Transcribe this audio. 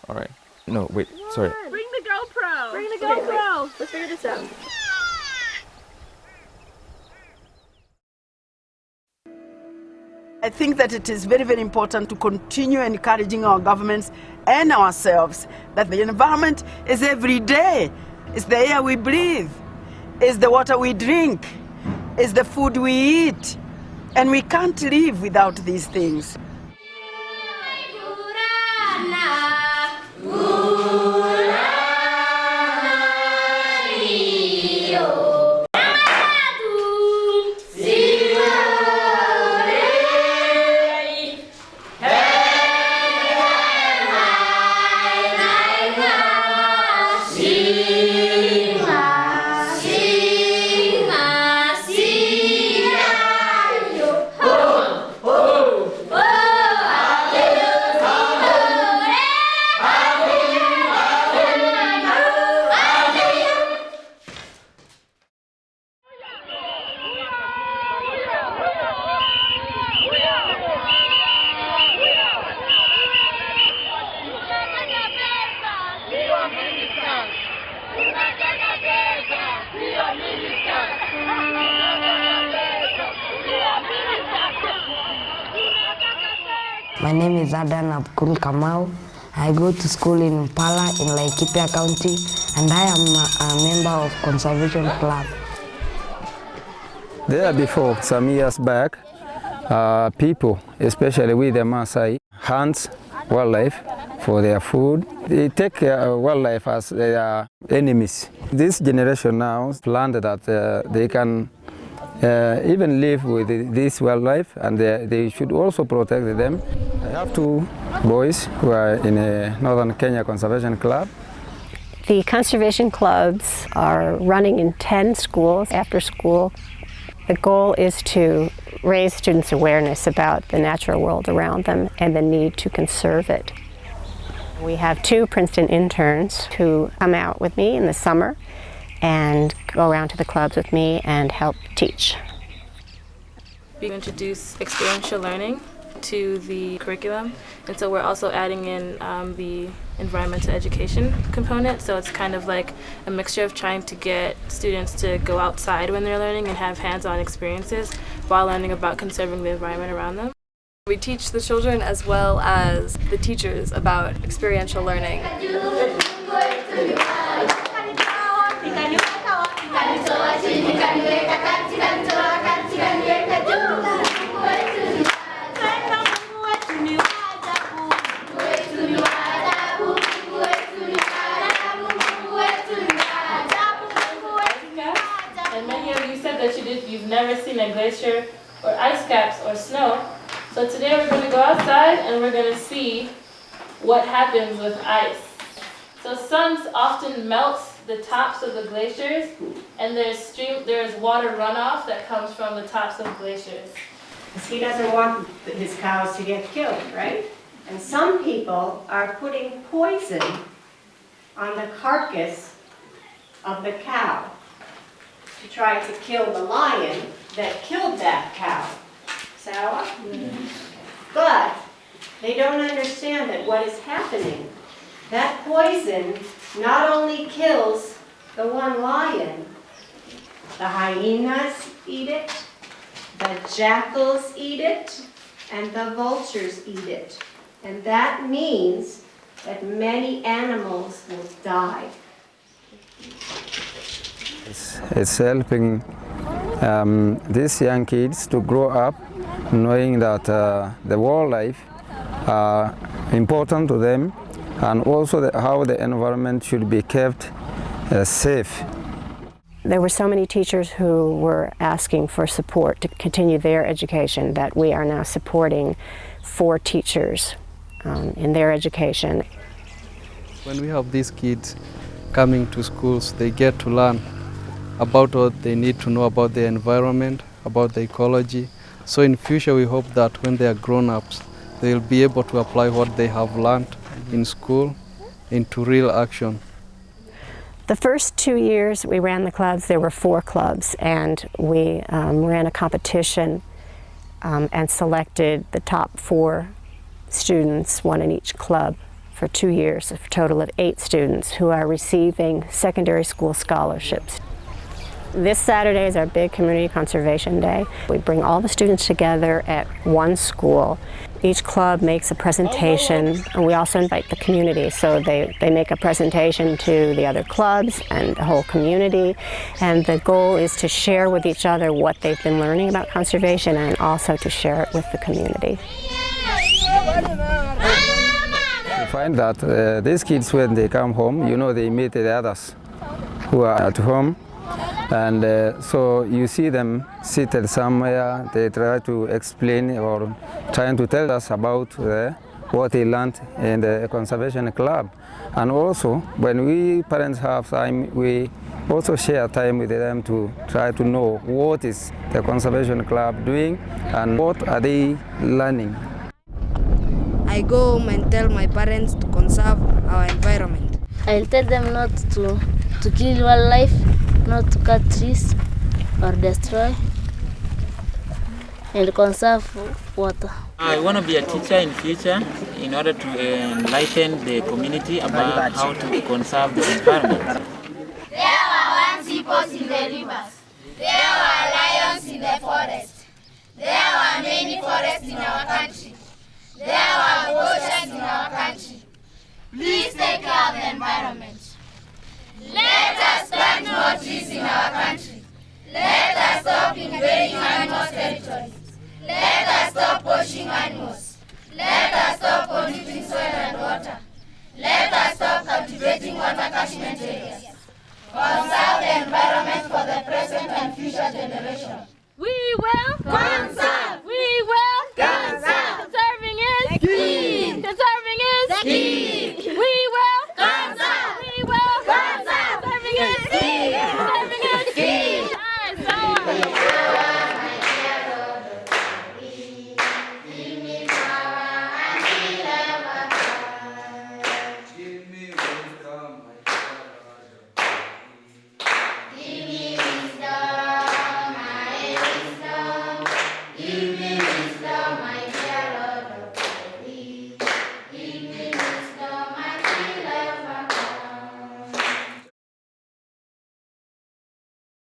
All right. No, wait. Sorry. Bring the GoPro. Bring the GoPro. Let's figure this out. I think that it is very, very important to continue encouraging our governments and ourselves that the environment is every day. It's the air we breathe, it's the water we drink, it's the food we eat, and we can't live without these things. My name is Adan Abdul Kamau. I go to school in Impala in Laikipia County, and I am a member of Conservation Club. There before, some years back, people, especially with the Maasai, hunt wildlife for their food. They take wildlife as their enemies. This generation now learned that they can even live with this wildlife, and they should also protect them. I have two boys who are in a Northern Kenya Conservation Club. The conservation clubs are running in 10 schools after school. The goal is to raise students' awareness about the natural world around them and the need to conserve it. We have two Princeton interns who come out with me in the summer and go around to the clubs with me and help teach. We introduce experiential learning to the curriculum, and so we're also adding in the environmental education component, so it's kind of like a mixture of trying to get students to go outside when they're learning and have hands-on experiences while learning about conserving the environment around them. We teach the children as well as the teachers about experiential learning. And many of you said that you've never seen a glacier or ice caps or snow. So today we're going to go outside and we're going to see what happens with ice. So suns often melt the tops of the glaciers, and there's water runoff that comes from the tops of glaciers. He doesn't want his cows to get killed, right? And some people are putting poison on the carcass of the cow to try to kill the lion that killed that cow. Sawa? But they don't understand that what is happening, that poison not only kills the one lion, the hyenas eat it, the jackals eat it, and the vultures eat it. And that means that many animals will die. It's helping these young kids to grow up knowing that the wildlife are important to them, and also how the environment should be kept safe. There were so many teachers who were asking for support to continue their education that we are now supporting 4 teachers in their education. When we have these kids coming to schools, they get to learn about what they need to know about the environment, about the ecology. So in future we hope that when they are grown-ups, they'll be able to apply what they have learned in school into real action. The first 2 years we ran the clubs, there were 4 clubs, and we ran a competition and selected the top 4 students, one in each club, for 2 years, a total of 8 students who are receiving secondary school scholarships. This Saturday is our big Community Conservation Day. We bring all the students together at one school. Each club makes a presentation, and we also invite the community. So they make a presentation to the other clubs and the whole community. And the goal is to share with each other what they've been learning about conservation and also to share it with the community. You find that these kids, when they come home, you know, they meet the others who are at home. And so you see them seated somewhere, they try to explain or trying to tell us about what they learned in the conservation club. And also, when we parents have time, we also share time with them to try to know what is the conservation club doing and what are they learning. I go home and tell my parents to conserve our environment. I'll tell them not to kill wildlife, not to cut trees or destroy, and conserve water. I want to be a teacher in future in order to enlighten the community about how to conserve the environment. There were once hippos in the rivers. There were lions in the forest. There were many forests in our country. There were oceans in our country. Please take care of the environment. Let us plant more trees in our country. Let us stop invading animals' territories. Let us stop poaching animals. Let us stop polluting soil and water. Let us stop cultivating water catchment areas. Conserve the environment for the present and future generation. We will conserve. We will conserve. Conserving is key. Conserving is key.